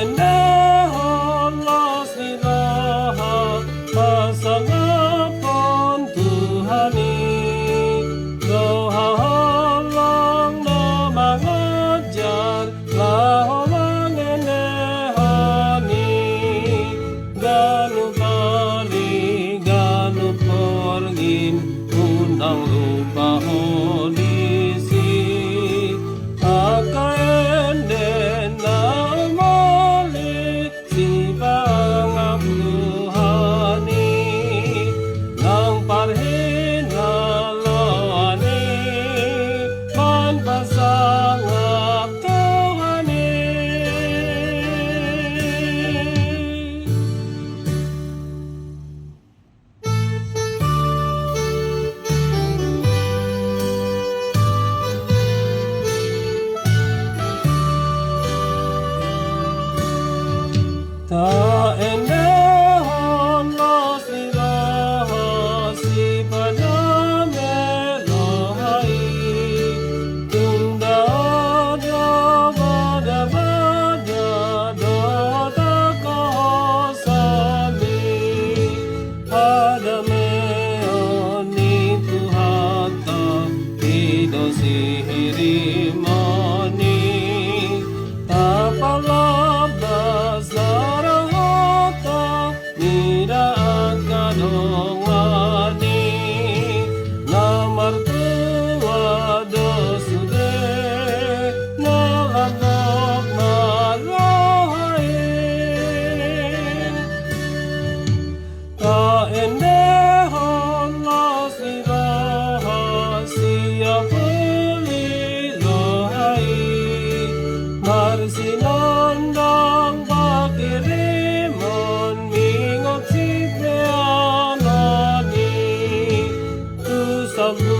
endahon los nilaha pasangapon Tuhani doha holong na mangajar laholang endahani ganu bari ganu porgin undang lupa hodisi akaende na mali si pangap Tuhani nang parhin halani pan pasangap Tuhani. Ta endahon los nilaha si padame lohai tunda bada bada dota kohosani padame oni tuhata pido sihirimani tapalabas narahata nira akadongani namartua dosude nalandok marahain ta endahon los nilaha siap beli lohai marsinandang pakirimon mingot si peanani tu sabu